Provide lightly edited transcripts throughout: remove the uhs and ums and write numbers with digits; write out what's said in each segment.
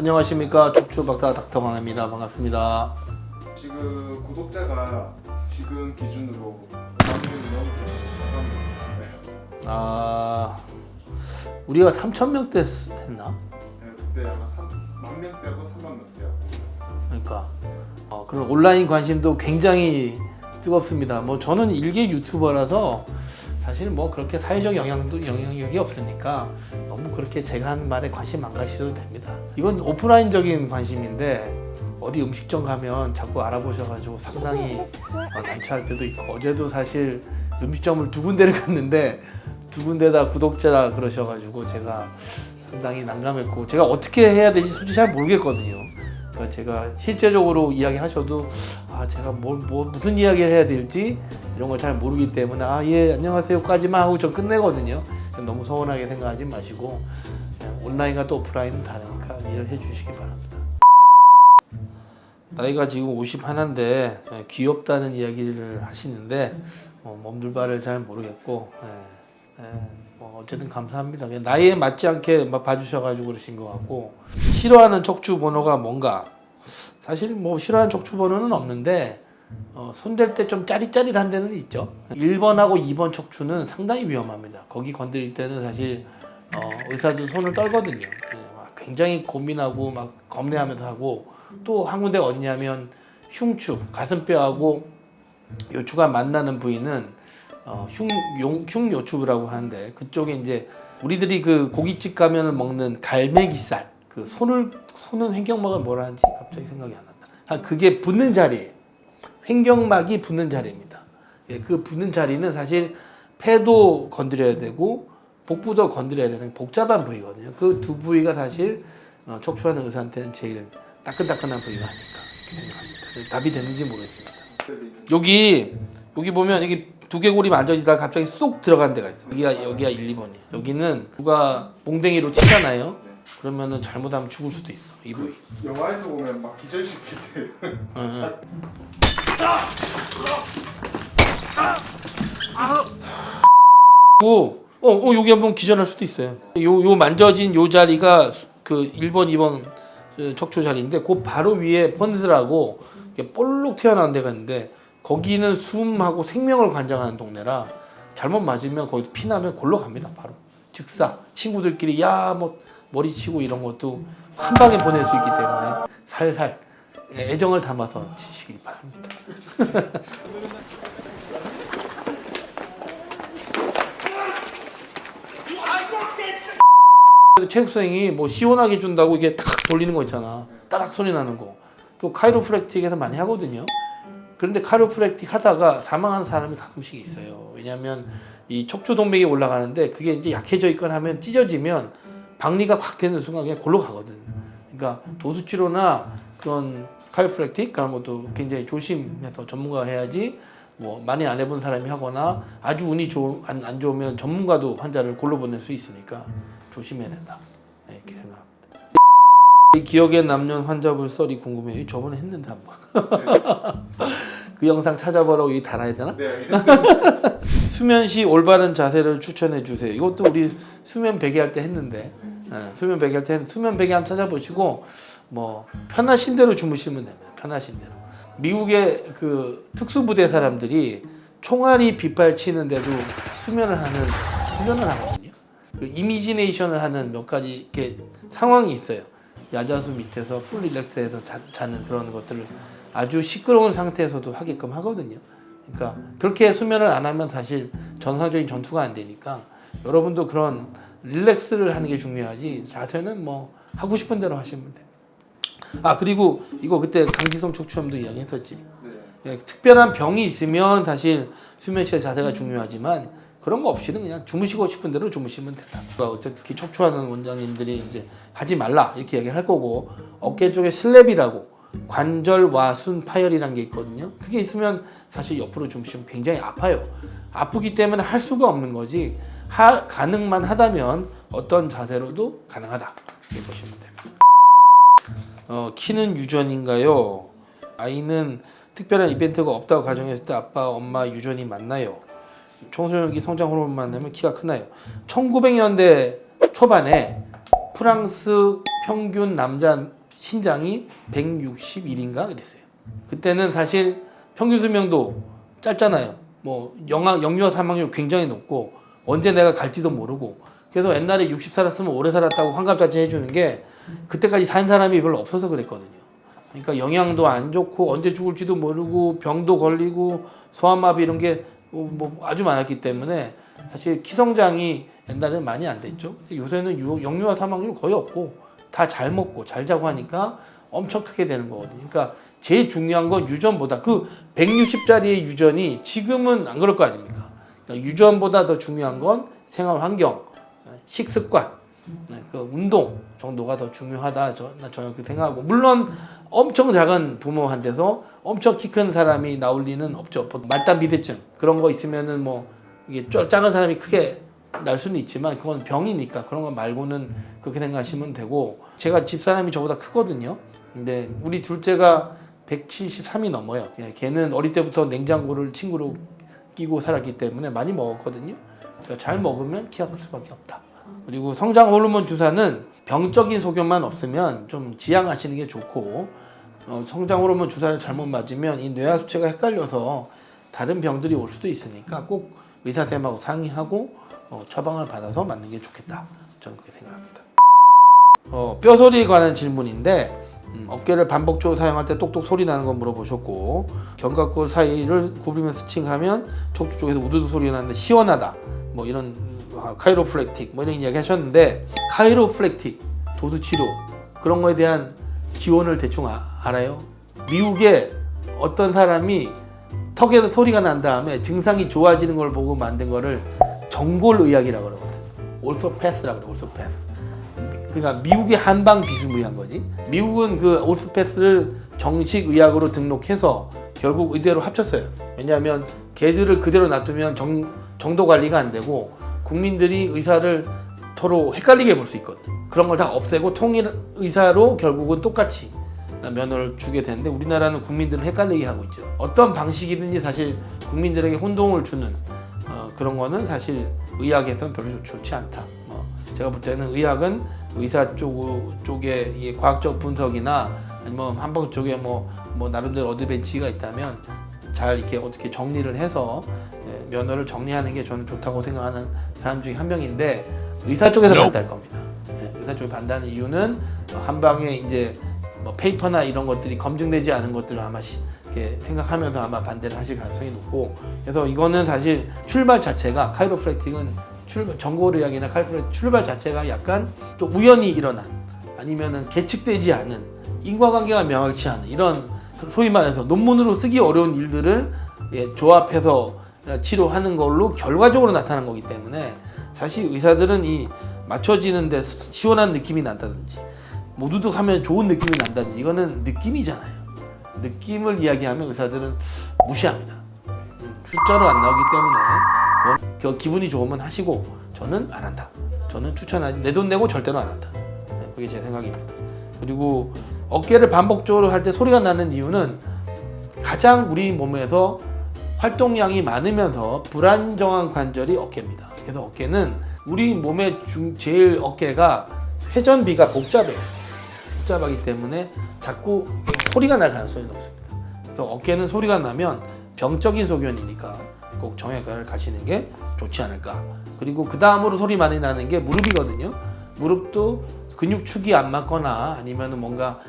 안녕하십니까. 척추박사 닥터강입니다. 반갑습니다. 지금 구독자가 지금 기준으로 5만명이 넘게 아, 우리가 3,000명대 했나? 그때 아마 3만 명대하고 3만 명대하고 그러니까 그런 온라인 관심도 굉장히 뜨겁습니다. 뭐 저는 일개 유튜버라서 사실 뭐 그렇게 사회적 영향력이 없으니까 너무 그렇게 제가 하는 말에 관심 안 가셔도 됩니다. 이건 오프라인적인 관심인데 어디 음식점 가면 자꾸 알아보셔가지고 상당히 난처할 때도 있고, 어제도 사실 음식점을 두 군데를 갔는데 두 군데 다 구독자라 그러셔가지고 제가 상당히 난감했고, 제가 어떻게 해야 될지 솔직히 잘 모르겠거든요. 그러니까 제가 실제적으로 이야기하셔도 제가 무슨 이야기를 해야 될지 이런 걸 잘 모르기 때문에 예 안녕하세요까지만 하고 저 끝내거든요. 너무 서운하게 생각하지 마시고 온라인과 또 오프라인은 다르니까 이해해 주시기 바랍니다. 나이가 지금 51인데 귀엽다는 이야기를 하시는데 몸둘바를 잘 모르겠고 뭐 어쨌든 감사합니다. 나이에 맞지 않게 봐주셔가지고 그러신 것 같고, 싫어하는 척추 번호가 뭔가, 사실 뭐 싫어하는 척추 번호는 없는데 손댈 때 좀 짜릿짜릿한 데는 있죠. 1번하고 2번 척추는 상당히 위험합니다. 거기 건드릴 때는 사실 의사도 손을 떨거든요. 굉장히 고민하고 막 겁내하면서 하고, 또 한 군데 어디냐면 흉추, 가슴뼈하고 요추가 만나는 부위는 흉요추부라고 하는데, 그쪽에 이제 우리들이 그 고깃집 가면 먹는 갈매기살, 그 손은 횡격막을 뭐라 하는지 갑자기 생각이 안 난다. 그게 붙는 자리예요. 횡격막이 붙는 자리입니다. 그 붙는 자리는 사실 폐도 건드려야 되고 복부도 건드려야 되는 복잡한 부위거든요. 그 두 부위가 사실 척추하는 의사한테는 제일 따끈따끈한 부위가 아닐까 생각합니다. 답이 됐는지 모르겠습니다. 여기 보면 여기 두개골이 만져지다가 갑자기 쏙 들어간 데가 있어. 여기가 1, 2번이에요. 여기는 누가 몽댕이로 치잖아요. 그러면은 잘못하면 죽을 수도 있어. 이 부위. 영화에서 보면 막 기절시킬 때 여기 한번 기절할 수도 있어요. 요 만져진 요 자리가 그 1번, 2번 척추 자리인데 그 바로 위에 펀드라고 볼록 튀어나온 데가 있는데, 거기는 숨하고 생명을 관장하는 동네라 잘못 맞으면 거기 피나면 골로 갑니다. 바로 즉사. 친구들끼리 뭐 머리 치고 이런 것도 한 방에 보낼 수 있기 때문에 살살 애정을 담아서 치시기 바랍니다. 최국 선생이 뭐 시원하게 준다고 이게 탁 돌리는 거 있잖아. 따락 소리 나는 거. 그 카이로프랙틱에서 많이 하거든요. 그런데 카이로프랙틱 하다가 사망하는 사람이 가끔씩 있어요. 왜냐하면 이 척추 동맥이 올라가는데 그게 이제 약해져 있거나 하면 찢어지면 박리가 확 되는 순간 그냥 골로 가거든. 그러니까 도수치료나 그런 카이로프랙틱 그런 것도 굉장히 조심해서 전문가가 해야지, 뭐 많이 안 해본 사람이 하거나 아주 운이 안 좋으면 전문가도 환자를 골로 보낼 수 있으니까 조심해야 된다. 이렇게 생각합니다. 이 기억에 남는 환자분 썰이 궁금해요. 저번에 했는데 한번. 그 영상 찾아보라고 여기 달아야 되나? 네 알겠습니다. 수면 시 올바른 자세를 추천해 주세요. 이것도 우리 수면 베개 할 때 했는데, 수면 베개 할 때 수면 베개 한번 찾아보시고 뭐 편하신 대로 주무시면 됩니다. 편하신 대로. 미국의 그 특수부대 사람들이 총알이 빗발치는데도 수면을 하는 훈련을 하거든요. 그 이미지네이션을 하는 몇 가지 이렇게 상황이 있어요. 야자수 밑에서 풀 릴렉스해서 자는 그런 것들을 아주 시끄러운 상태에서도 하게끔 하거든요. 그러니까 그렇게 수면을 안 하면 사실 정상적인 전투가 안 되니까 여러분도 그런 릴렉스를 하는 게 중요하지, 자세는 뭐 하고 싶은 대로 하시면 돼요. 그리고 이거 그때 강지성 척추염도 이야기했었지. 특별한 병이 있으면 사실 수면 시의 자세가 중요하지만 그런 거 없이는 그냥 주무시고 싶은 대로 주무시면 된다. 특히 척추하는 원장님들이 이제 하지 말라 이렇게 얘기를 할 거고, 어깨 쪽에 슬랩이라고 관절와순 파열이라는 게 있거든요. 그게 있으면 사실 옆으로 주무시면 굉장히 아파요. 아프기 때문에 할 수가 없는 거지, 가능만 하다면 어떤 자세로도 가능하다 이렇게 보시면 됩니다. 키는 유전인가요? 아이는 특별한 이벤트가 없다고 가정했을 때 아빠, 엄마 유전이 맞나요? 청소년기 성장 호르몬만 내면 키가 크나요? 1900년대 초반에 프랑스 평균 남자 신장이 161인가 그랬어요. 그때는 사실 평균 수명도 짧잖아요. 뭐 영유아 사망률 굉장히 높고 언제 내가 갈지도 모르고 그래서 옛날에 60 살았으면 오래 살았다고 환갑잔치 해주는 게 그때까지 산 사람이 별로 없어서 그랬거든요. 그러니까 영양도 안 좋고 언제 죽을지도 모르고 병도 걸리고 소아마비 이런 게 뭐 아주 많았기 때문에 사실 키성장이 옛날에는 많이 안 됐죠. 요새는 영유아 사망률 거의 없고 다 잘 먹고 잘 자고 하니까 엄청 크게 되는 거거든요. 그러니까 제일 중요한 건 유전보다 그 160짜리의 유전이 지금은 안 그럴 거 아닙니까? 그러니까 유전보다 더 중요한 건 생활 환경, 식습관, 그 운동 정도가 더 중요하다. 저는 그렇게 생각하고 물론 엄청 작은 부모한테서 엄청 키 큰 사람이 나올 리는 없죠. 말단 비대증 그런 거 있으면은 뭐 이게 작은 사람이 크게 날 수는 있지만 그건 병이니까 그런 거 말고는 그렇게 생각하시면 되고 제가 집사람이 저보다 크거든요. 근데 우리 둘째가 173이 넘어요. 걔는 어릴 때부터 냉장고를 친구로 끼고 살았기 때문에 많이 먹었거든요. 그러니까 잘 먹으면 키가 클 수밖에 없다. 그리고 성장 호르몬 주사는 병적인 소견만 없으면 좀 지양하시는 게 좋고 성장 호르몬 주사를 잘못 맞으면 이 뇌하 수체가 헷갈려서 다른 병들이 올 수도 있으니까 꼭 의사 선생님하고 상의하고 처방을 받아서 맞는 게 좋겠다. 저는 그렇게 생각합니다. 뼈소리에 관한 질문인데 어깨를 반복적으로 사용할 때 똑똑 소리 나는 거 물어보셨고 견갑골 사이를 구부리면 스칭하면 척추 쪽에서 우두두 소리가 나는데 시원하다. 뭐 이런 카이로플렉틱 뭐 이런 이야기 하셨는데 카이로플렉틱 도수 치료 그런 거에 대한 기원을 대충 알아요? 미국에 어떤 사람이 턱에서 소리가 난 다음에 증상이 좋아지는 걸 보고 만든 거를 정골의학이라고 그러거든. 올소패스라고 그래. 올소패스. 그러니까 미국의 한방 비스무리한 거지. 미국은 그 올소패스를 정식 의학으로 등록해서 결국 의대로 합쳤어요. 왜냐하면 걔들을 그대로 놔두면 정도 관리가 안 되고 국민들이 의사를 서로 헷갈리게 볼 수 있거든. 그런 걸 다 없애고 통일 의사로 결국은 똑같이 면허를 주게 되는데 우리나라는 국민들을 헷갈리게 하고 있죠. 어떤 방식이든지 사실 국민들에게 혼동을 주는 그런 거는 사실 의학에서는 별로 좋지 않다. 제가 볼 때는 의학은 의사 쪽에 이 과학적 분석이나 아니면 한방 쪽에 뭐 나름대로 어드밴치가 있다면 잘 이렇게 어떻게 정리를 해서 면허를 정리하는 게 저는 좋다고 생각하는 사람 중에 한 명인데 의사 쪽에서 반대할 겁니다. 의사 쪽에 반대하는 이유는 한방에 이제 뭐 페이퍼나 이런 것들이 검증되지 않은 것들을 아마 이렇게 생각하면서 아마 반대를 하실 가능성이 높고 그래서 이거는 사실 출발 자체가 카이로프랙틱은 정골의학이나 카이로프랙틱 출발 자체가 약간 좀 우연히 일어난 아니면은 계측되지 않은 인과관계가 명확치 않은 이런 소위 말해서 논문으로 쓰기 어려운 일들을 조합해서 치료하는 걸로 결과적으로 나타난 거기 때문에 사실 의사들은 이 맞춰지는데 시원한 느낌이 난다든지 모두도 하면 좋은 느낌이 난다든지 이거는 느낌이잖아요. 느낌을 이야기하면 의사들은 무시합니다. 숫자로 안 나오기 때문에 그건 기분이 좋으면 하시고 저는 안 한다. 저는 추천하지 내 돈 내고 절대로 안 한다. 그게 제 생각입니다. 그리고 어깨를 반복적으로 할 때 소리가 나는 이유는 가장 우리 몸에서 활동량이 많으면서 불안정한 관절이 어깨입니다. 그래서 어깨는 우리 몸의 제일 어깨가 회전비가 복잡해요. 복잡하기 때문에 자꾸 소리가 날 가능성이 높습니다. 그래서 어깨는 소리가 나면 병적인 소견이니까 꼭 정형외과를 가시는 게 좋지 않을까. 그리고 그 다음으로 소리 많이 나는 게 무릎이거든요. 무릎도 근육축이 안 맞거나 아니면 뭔가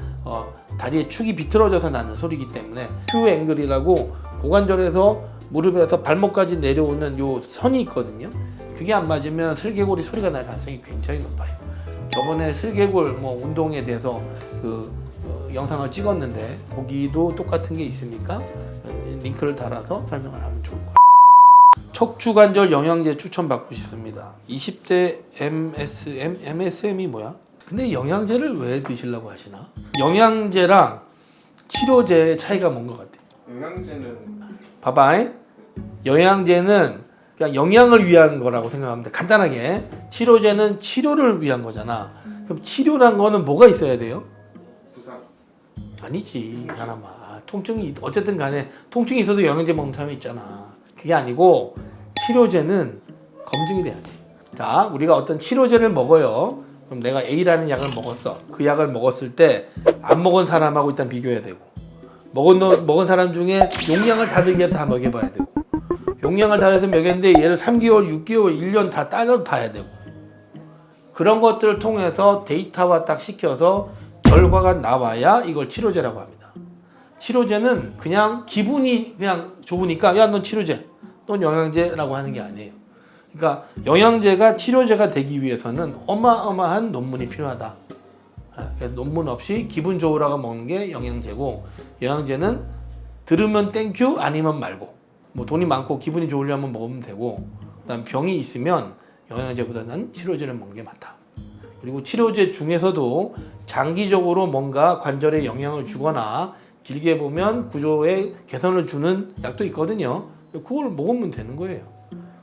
다리의 축이 비틀어져서 나는 소리이기 때문에 큐 앵글이라고 고관절에서 무릎에서 발목까지 내려오는 요 선이 있거든요. 그게 안 맞으면 슬개골이 소리가 날 가능성이 굉장히 높아요. 저번에 슬개골 운동에 대해서 영상을 찍었는데 거기도 똑같은 게 있으니까 링크를 달아서 설명을 하면 좋을 거예요. 척추관절 영양제 추천받고 싶습니다. 20대 MSM이 뭐야? 근데 영양제를 왜 드시려고 하시나? 영양제랑 치료제의 차이가 뭔 것 같아요? 영양제는 봐봐. 영양제는 그냥 영양을 위한 거라고 생각하면 돼. 간단하게. 치료제는 치료를 위한 거잖아. 그럼 치료란 거는 뭐가 있어야 돼요? 부상. 아니지, 사람아. 통증이 어쨌든 간에 통증이 있어도 영양제 먹는 사람이 있잖아. 그게 아니고 치료제는 검증이 돼야지. 자, 우리가 어떤 치료제를 먹어요. 그럼 내가 A라는 약을 먹었어. 그 약을 먹었을 때 안 먹은 사람하고 일단 비교해야 되고, 먹은 사람 중에 용량을 다르게 다 먹여봐야 되고, 용량을 다르게 먹였는데 얘를 3개월, 6개월, 1년 다 따져 봐야 되고, 그런 것들을 통해서 데이터화 딱 시켜서 결과가 나와야 이걸 치료제라고 합니다. 치료제는 그냥 기분이 그냥 좋으니까 야, 넌 치료제, 넌 영양제라고 하는 게 아니에요. 그러니까 영양제가 치료제가 되기 위해서는 어마어마한 논문이 필요하다. 그래서 논문 없이 기분 좋으라고 먹는 게 영양제고, 영양제는 들으면 땡큐 아니면 말고, 뭐 돈이 많고 기분이 좋으려면 먹으면 되고, 그다음 병이 있으면 영양제보다는 치료제를 먹는 게 맞다. 그리고 치료제 중에서도 장기적으로 뭔가 관절에 영향을 주거나 길게 보면 구조에 개선을 주는 약도 있거든요. 그걸 먹으면 되는 거예요.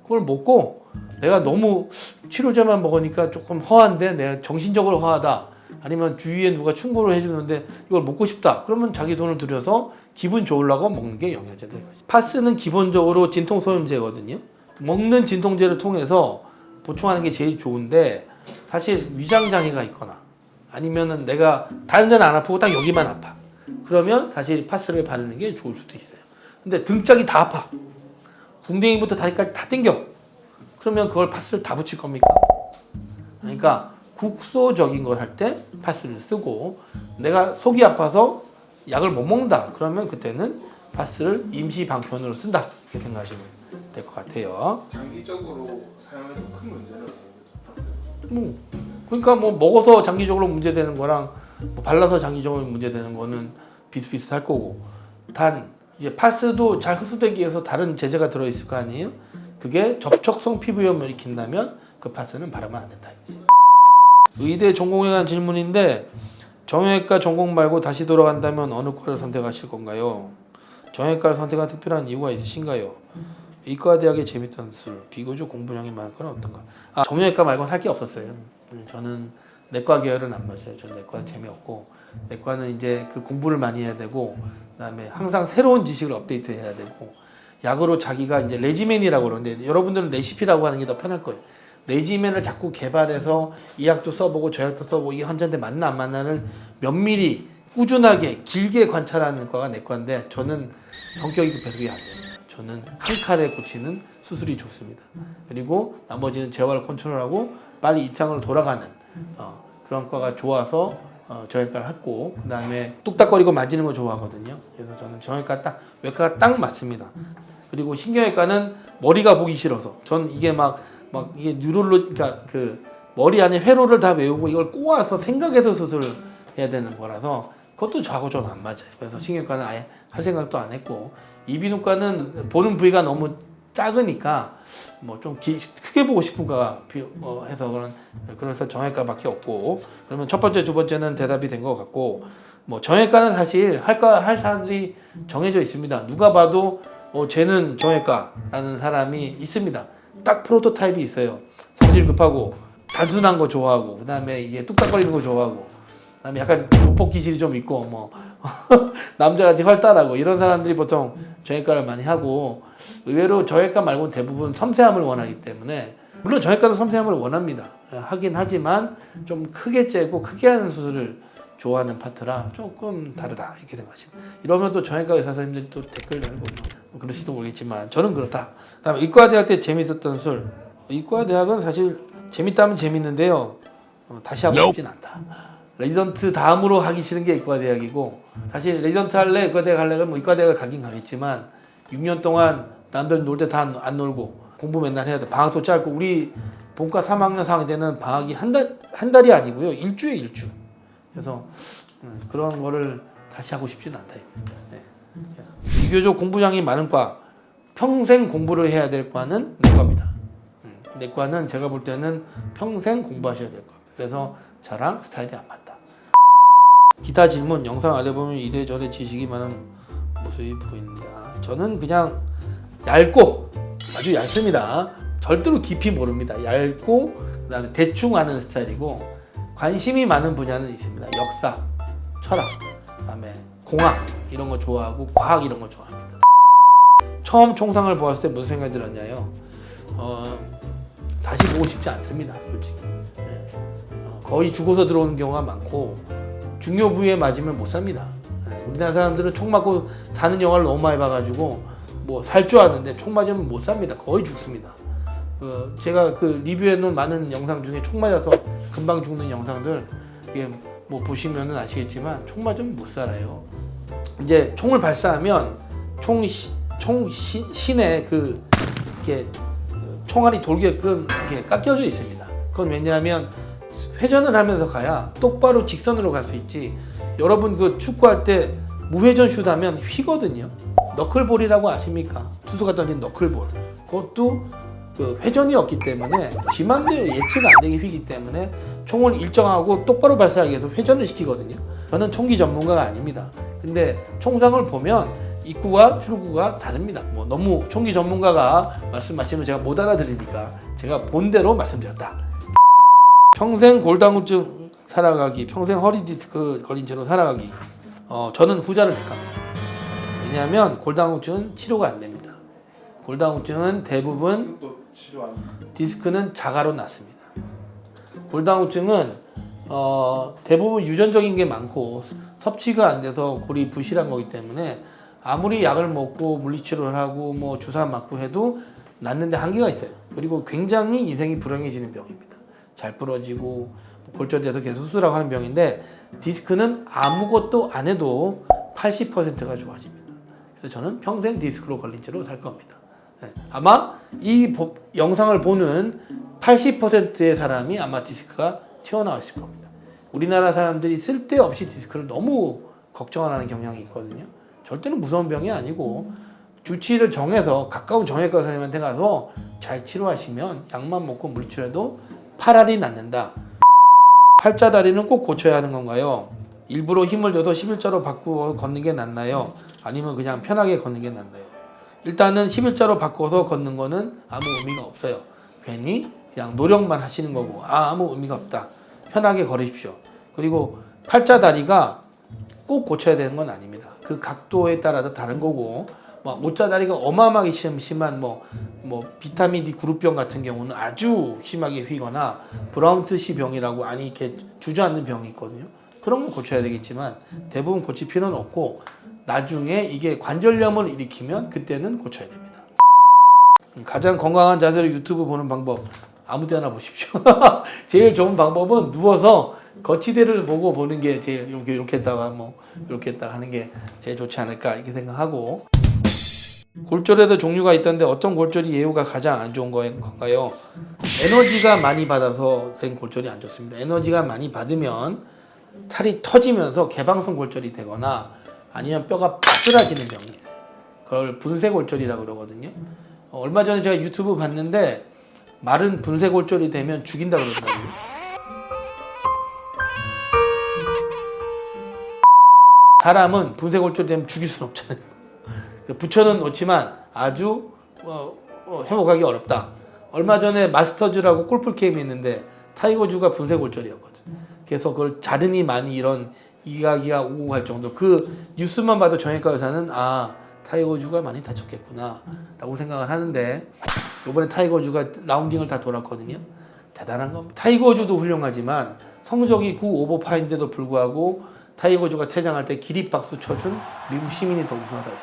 그걸 먹고 내가 너무 치료제만 먹으니까 조금 허한데, 내가 정신적으로 허하다, 아니면 주위에 누가 충고를 해주는데 이걸 먹고 싶다, 그러면 자기 돈을 들여서 기분 좋으려고 먹는 게 영양제다. 파스는 기본적으로 진통소염제거든요. 먹는 진통제를 통해서 보충하는 게 제일 좋은데, 사실 위장장애가 있거나 아니면은 내가 다른 데는 안 아프고 딱 여기만 아파, 그러면 사실 파스를 바르는 게 좋을 수도 있어요. 근데 등짝이 다 아파, 궁뎅이부터 다리까지 다 땡겨, 그러면 그걸 파스를 다 붙일 겁니까? 그러니까 국소적인 걸 할 때 파스를 쓰고, 내가 속이 아파서 약을 못 먹는다, 그러면 그때는 파스를 임시 방편으로 쓴다, 이렇게 생각하시면 될 것 같아요. 장기적으로 사용해도 큰 문제는 없어요. 그러니까 뭐 먹어서 장기적으로 문제되는 거랑 뭐 발라서 장기적으로 문제되는 거는 비슷비슷할 거고, 단 이제 파스도 잘 흡수되기 위해서 다른 제제가 들어있을 거 아니에요? 그게 접촉성 피부염을 일으킨다면 그 파스는 바르면 안 된다. 의대 전공에 관한 질문인데, 정형외과 전공 말고 다시 돌아간다면 어느 과를 선택하실 건가요? 정형외과를 선택한 특별한 이유가 있으신가요? 이과대학의 재밌던 술, 비교적 공부량이 많은 건 어떤가? 정형외과 말고는 할 게 없었어요. 저는 내과 계열은 안 맞아요. 저는 내과는 재미없고, 내과는 이제 그 공부를 많이 해야 되고, 그다음에 항상 새로운 지식을 업데이트 해야 되고, 약으로 자기가 이제 레지멘이라고 그러는데, 여러분들은 레시피라고 하는 게 더 편할 거예요. 레지멘을 자꾸 개발해서 이 약도 써보고 저 약도 써보고 이게 환자한테 맞나 안 맞나를 면밀히 꾸준하게 길게 관찰하는 과가 내과인데, 저는 성격이 급해서 그게 안 돼요. 저는 한 칼에 고치는 수술이 좋습니다. 그리고 나머지는 재활 컨트롤하고 빨리 일상으로 돌아가는 그런 과가 좋아서 정형외과를 했고, 그 다음에 뚝딱거리고 만지는 거 좋아하거든요. 그래서 저는 정형외과 딱, 외과가 딱 맞습니다. 그리고 신경외과는 머리가 보기 싫어서, 전 이게 막 이게 그러니까 그 머리 안에 회로를 다 외우고 이걸 꼬아서 생각해서 수술을 해야 되는 거라서 그것도 저하고 좀 안 맞아요. 그래서 신경외과는 아예 할 생각도 안 했고, 이비인후과는 보는 부위가 너무 작으니까 뭐 좀 크게 보고 싶은 거가 해서 그래서 정형외과밖에 없고, 그러면 첫 번째, 두 번째는 대답이 된 것 같고, 뭐 정형외과는 사실 할 사람들이 정해져 있습니다. 누가 봐도 쟤는 정형외과라는 사람이 있습니다. 딱 프로토타입이 있어요. 성질 급하고 단순한 거 좋아하고, 그다음에 이게 뚝딱거리는 거 좋아하고, 그다음에 약간 조폭 기질이 좀 있고, 뭐 남자같이 활달하고, 이런 사람들이 보통 정형외과를 많이 하고, 의외로 정형외과 말고는 대부분 섬세함을 원하기 때문에, 물론 정형외과도 섬세함을 원합니다. 하긴 하지만 좀 크게 째고 크게 하는 수술을 좋아하는 파트라 조금 다르다, 이렇게 생각하시면. 이러면 또 정형외과 의사 선생님들이 또 댓글 달고 그러실지도 모르겠지만 저는 그렇다. 그다음에 의과대학 때 재밌었던 술. 의과대학은 사실 재밌다면 재밌는데요, 다시 하고 싶진 않다. 레지던트 다음으로 하기 싫은 게 의과대학이고, 사실 레지던트 할래, 의과대학 할래, 뭐 의과대학을 가긴 가겠지만 6년 동안 남들 놀 때 다 안 놀고 공부 맨날 해야 돼. 방학도 짧고, 우리 본과 3학년 4학년 때는 방학이 한 달이 아니고요, 일주에 일주. 그래서 그런 거를 다시 하고 싶진 않다. 네. 비교적 공부량이 많은 과, 평생 공부를 해야 될 과는 내과입니다. 내과는 제가 볼 때는 평생 공부하셔야 될 겁니다. 그래서 저랑 스타일이 안 맞다. 기타 질문, 영상 아래 보면 이래저래 지식이 많은 모습이 보입니다. 저는 그냥 얇고, 아주 얇습니다. 절대로 깊이 모릅니다. 얇고, 그 다음에 대충 아는 스타일이고, 관심이 많은 분야는 있습니다. 역사, 철학, 그다음에 공학 이런 거 좋아하고, 과학 이런 거 좋아합니다. 처음 총상을 보았을 때 무슨 생각이 들었냐요? 다시 보고 싶지 않습니다, 솔직히. 거의 죽어서 들어오는 경우가 많고 중요 부위에 맞으면 못 삽니다. 우리나라 사람들은 총 맞고 사는 영화를 너무 많이 봐가지고 뭐 살 줄 아는데 총 맞으면 못 삽니다. 거의 죽습니다. 제가 그 리뷰해놓은 많은 영상 중에 총 맞아서 금방 죽는 영상들 이게 뭐 보시면은 아시겠지만 총 맞으면 못 살아요. 이제 총을 발사하면 총신에 그 이렇게 총알이 돌게끔 이렇게 깎여져 있습니다. 그건 왜냐하면 회전을 하면서 가야 똑바로 직선으로 갈 수 있지. 여러분 그 축구할 때 무회전 슛 하면 휘거든요. 너클볼이라고 아십니까? 투수가 던진 너클볼. 그것도 그 회전이 없기 때문에 지 맘대로 예측 안 되게 휘기 때문에 총을 일정하고 똑바로 발사하기 위해서 회전을 시키거든요. 저는 총기 전문가가 아닙니다. 근데 총상을 보면 입구와 출구가 다릅니다. 뭐 너무 총기 전문가가 말씀하시면 제가 못 알아들으니까 제가 본 대로 말씀드렸다. 평생 골다공증 살아가기, 평생 허리 디스크 걸린 채로 살아가기. 저는 후자를 택합니다. 왜냐하면 골다공증은 치료가 안 됩니다. 골다공증은 대부분 또 치료 안 디스크는 자가로 낫습니다. 골다공증은 대부분 유전적인 게 많고 섭취가 안 돼서 골이 부실한 거기 때문에 아무리 약을 먹고 물리치료를 하고 뭐 주사 맞고 해도 낫는데 한계가 있어요. 그리고 굉장히 인생이 불행해지는 병입니다. 잘 부러지고 골절돼서 계속 수술하고 하는 병인데 디스크는 아무것도 안 해도 80%가 좋아집니다. 그래서 저는 평생 디스크로 걸린 채로 살 겁니다. 아마 이 영상을 보는 80%의 사람이 아마 디스크가 튀어나와 있을 겁니다. 우리나라 사람들이 쓸데없이 디스크를 너무 걱정하는 경향이 있거든요. 절대는 무서운 병이 아니고 주치의를 정해서 가까운 정형외과 선생님한테 가서 잘 치료하시면 약만 먹고 물리치료해도 8알이 낫는다. 팔자다리는 꼭 고쳐야 하는 건가요? 일부러 힘을 줘서 11자로 바꾸어 걷는 게 낫나요? 아니면 그냥 편하게 걷는 게 낫나요? 일단은 11자로 바꿔서 걷는 거는 아무 의미가 없어요. 괜히 그냥 노력만 하시는 거고 아무 의미가 없다. 편하게 걸으십시오. 그리고 팔자다리가 꼭 고쳐야 되는 건 아닙니다. 그 각도에 따라서 다른 거고 뭐 오자다리가 어마어마하게 심한 뭐 비타민 D 그룹병 같은 경우는 아주 심하게 휘거나 브라운트시 병이라고 안이 이렇게 주저앉는 병이 있거든요. 그런 건 고쳐야 되겠지만 대부분 고칠 필요는 없고 나중에 이게 관절염을 일으키면 그때는 고쳐야 됩니다. 가장 건강한 자세로 유튜브 보는 방법 아무 데나 보십시오. 제일 좋은 방법은 누워서 거치대를 보고 보는 게 제일 이렇게 했다가 뭐 이렇게 했다가 하는 게 제일 좋지 않을까 이렇게 생각하고 골절에도 종류가 있던데 어떤 골절이 예후가 가장 안 좋은 건가요? 에너지가 많이 받아서 된 골절이 안 좋습니다. 에너지가 많이 받으면 살이 터지면서 개방성 골절이 되거나 아니면 뼈가 빠스라지는 병이 있어요. 그걸 분쇄골절이라고 그러거든요. 얼마 전에 제가 유튜브 봤는데 말은 분쇄골절이 되면 죽인다고 그러더라고요. 사람은 분쇄골절이 되면 죽일 수는 없잖아요. 붙여는 놓지만 아주 회복하기 어렵다. 얼마 전에 마스터즈라고 골프 게임이 있는데 타이거즈가 분쇄골절이었거든. 그래서 그걸 자르니 많이 이런 이야기가 오고 갈 정도. 그 뉴스만 봐도 정형외과 의사는 타이거즈가 많이 다쳤겠구나 라고 생각을 하는데 이번에 타이거즈가 라운딩을 다 돌았거든요. 대단한 겁니다. 타이거즈도 훌륭하지만 성적이 9 오버 파인데도 불구하고 타이거즈가 퇴장할 때 기립박수 쳐준 미국 시민이 더 우승하다고.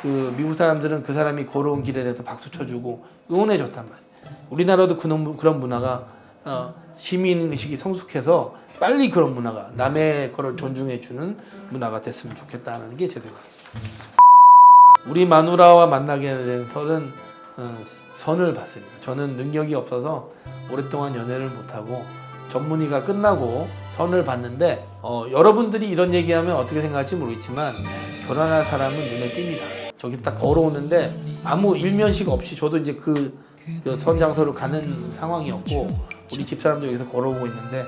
그 미국 사람들은 그 사람이 걸어온 길에 대해서 박수 쳐주고 응원해줬단 말이에요. 우리나라도 그런 문화가 시민의식이 성숙해서 빨리 그런 문화가 남의 거를 존중해주는 문화가 됐으면 좋겠다는 게 제 생각입니다. 우리 마누라와 만나게 된 선을 봤습니다. 저는 능력이 없어서 오랫동안 연애를 못하고 전문의가 끝나고 선을 봤는데 여러분들이 이런 얘기하면 어떻게 생각할지 모르겠지만 결혼할 사람은 눈에 띕니다. 저기서 딱 걸어오는데 아무 일면식 없이 저도 이제 그 선장소를 가는 상황이었고 우리 집사람도 여기서 걸어오고 있는데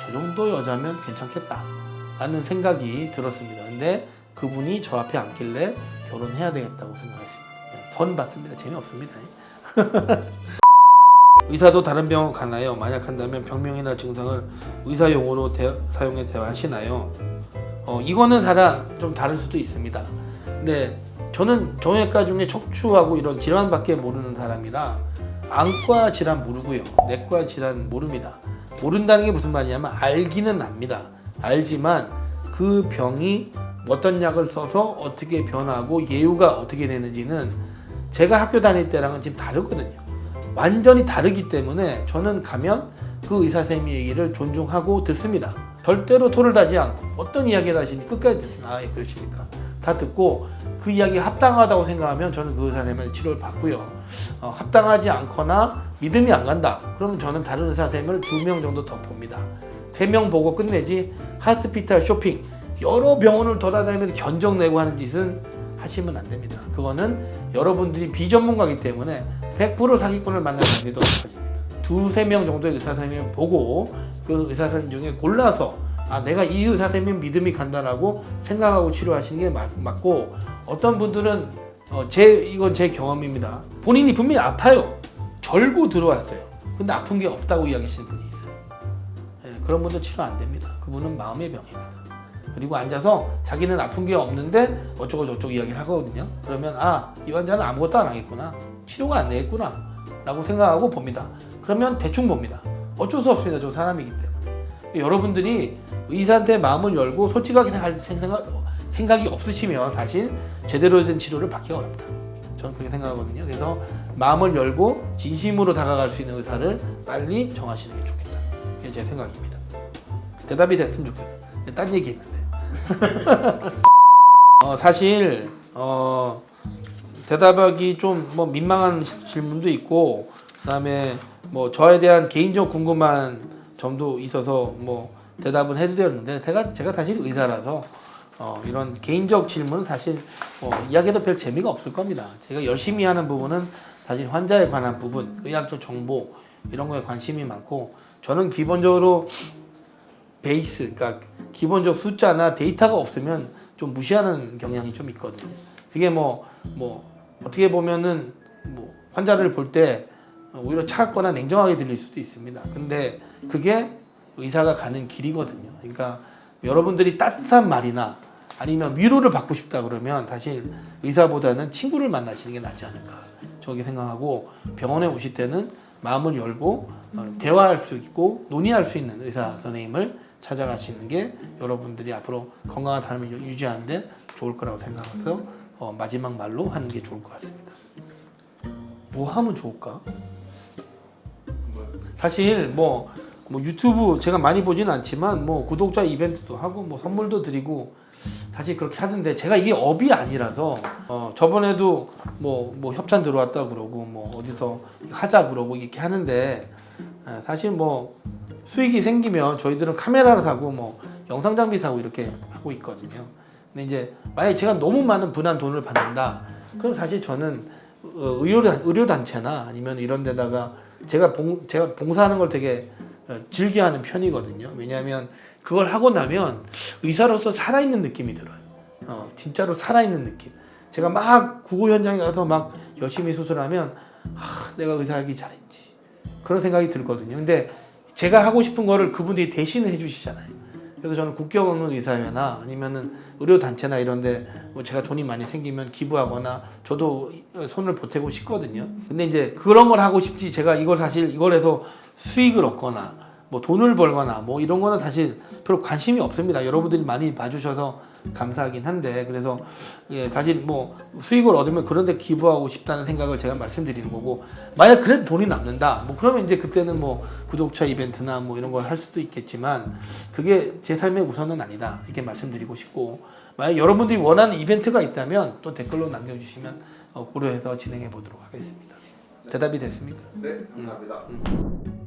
저 정도 여자면 괜찮겠다 라는 생각이 들었습니다. 근데 그분이 저 앞에 앉길래 결혼해야 되겠다고 생각했습니다. 선 봤습니다. 재미없습니다. 의사도 다른 병원 가나요? 만약 한다면 병명이나 증상을 의사 용어로 사용해 대화하시나요? 이거는 좀 다를 수도 있습니다. 근데 저는 정형외과 중에 척추하고 이런 질환밖에 모르는 사람이라 안과 질환 모르고요. 내과 질환 모릅니다. 모른다는 게 무슨 말이냐면 알기는 압니다. 알지만 그 병이 어떤 약을 써서 어떻게 변하고 예후가 어떻게 되는지는 제가 학교 다닐 때랑은 지금 다르거든요. 완전히 다르기 때문에 저는 가면 그 의사 선생님 얘기를 존중하고 듣습니다. 절대로 토를 다지 않고 어떤 이야기를 하시는지 끝까지 듣습니다. 아, 예, 그러십니까? 다 듣고 그 이야기가 합당하다고 생각하면 저는 그 의사 선생님한테 치료를 받고요. 합당하지 않거나 믿음이 안 간다. 그러면 저는 다른 의사 선생님을 2명 정도 더 봅니다. 3명 보고 끝내지 하스피탈 쇼핑 여러 병원을 돌아다니면서 견적 내고 하는 짓은 하시면 안 됩니다. 그거는 여러분들이 비전문가이기 때문에 100% 사기꾼을 만날 확률도 높아집니다. 2-3명 정도의 의사 선생님을 보고 그 의사 선생님 중에 골라서 아 내가 이 의사 선생님 믿음이 간다라고 생각하고 치료하시는 게 맞고 어떤 분들은 이건 제 경험입니다. 본인이 분명히 아파요. 절고 들어왔어요. 근데 아픈 게 없다고 이야기하시는 분이 있어요. 예, 그런 분들 치료 안 됩니다. 그분은 마음의 병입니다. 그리고 앉아서 자기는 아픈 게 없는데 어쩌고 저쩌고 이야기를 하거든요. 그러면 아, 이 환자는 아무것도 안 하겠구나. 치료가 안 되겠구나. 라고 생각하고 봅니다. 그러면 대충 봅니다. 어쩔 수 없습니다. 저 사람이기 때문에. 여러분들이 의사한테 마음을 열고 솔직하게 생각이 없으시면 사실 제대로 된 치료를 받기가 어렵다. 저는 그렇게 생각하거든요. 그래서 마음을 열고 진심으로 다가갈 수 있는 의사를 빨리 정하시는 게 좋겠다. 그게 제 생각입니다. 대답이 됐으면 좋겠어요. 딴 얘기 했는데. 사실 대답하기 좀 뭐 민망한 질문도 있고 그다음에 뭐 저에 대한 개인적 궁금한 점도 있어서 뭐 대답은 해드렸는데 제가 사실 의사라서 이런 개인적 질문은 사실 이야기해도 별 재미가 없을 겁니다. 제가 열심히 하는 부분은 사실 환자에 관한 부분, 의학적 정보 이런 거에 관심이 많고 저는 기본적으로 베이스, 그러니까 기본적 숫자나 데이터가 없으면 좀 무시하는 경향이 좀 있거든요. 그게 뭐 어떻게 보면은 뭐 환자를 볼 때 오히려 차갑거나 냉정하게 들릴 수도 있습니다. 근데 그게 의사가 가는 길이거든요. 그러니까 여러분들이 따뜻한 말이나 아니면 위로를 받고 싶다 그러면 사실 의사보다는 친구를 만나시는 게 낫지 않을까 저기 생각하고 병원에 오실 때는 마음을 열고 대화할 수 있고 논의할 수 있는 의사 선생님을 찾아가시는 게 여러분들이 앞으로 건강한 삶을 유지하는 데 좋을 거라고 생각해서 마지막 말로 하는 게 좋을 것 같습니다. 뭐 하면 좋을까? 사실 뭐 유튜브 제가 많이 보지는 않지만 뭐 구독자 이벤트도 하고 뭐 선물도 드리고 사실 그렇게 하는데 제가 이게 업이 아니라서 저번에도 뭐 협찬 들어왔다 그러고 뭐 어디서 하자 그러고 이렇게 하는데 사실 뭐 수익이 생기면 저희들은 카메라를 사고 뭐 영상 장비 사고 이렇게 하고 있거든요. 근데 이제 만약에 제가 너무 많은 분한 돈을 받는다. 그럼 사실 저는 의료 단체나 아니면 이런 데다가 제가 봉사하는 걸 되게 즐겨하는 편이거든요. 왜냐하면 그걸 하고 나면 의사로서 살아있는 느낌이 들어요. 진짜로 살아있는 느낌. 제가 막 구호 현장에 가서 막 열심히 수술하면 내가 의사하기 잘했지. 그런 생각이 들거든요. 근데 제가 하고 싶은 거를 그분들이 대신을 해주시잖아요. 그래서 저는 국경의사회나 아니면은 의료단체나 이런데 뭐 제가 돈이 많이 생기면 기부하거나 저도 손을 보태고 싶거든요. 근데 이제 그런 걸 하고 싶지 제가 이걸 해서 수익을 얻거나 뭐 돈을 벌거나 뭐 이런 거는 사실 별로 관심이 없습니다. 여러분들이 많이 봐주셔서 감사하긴 한데 그래서 사실 뭐 수익을 얻으면 그런 데 기부하고 싶다는 생각을 제가 말씀드리는 거고 만약 그래도 돈이 남는다 뭐 그러면 이제 그때는 뭐 구독자 이벤트나 뭐 이런 걸 할 수도 있겠지만 그게 제 삶의 우선은 아니다 이렇게 말씀드리고 싶고 만약 여러분들이 원하는 이벤트가 있다면 또 댓글로 남겨주시면 고려해서 진행해 보도록 하겠습니다. 대답이 됐습니까? 네, 감사합니다.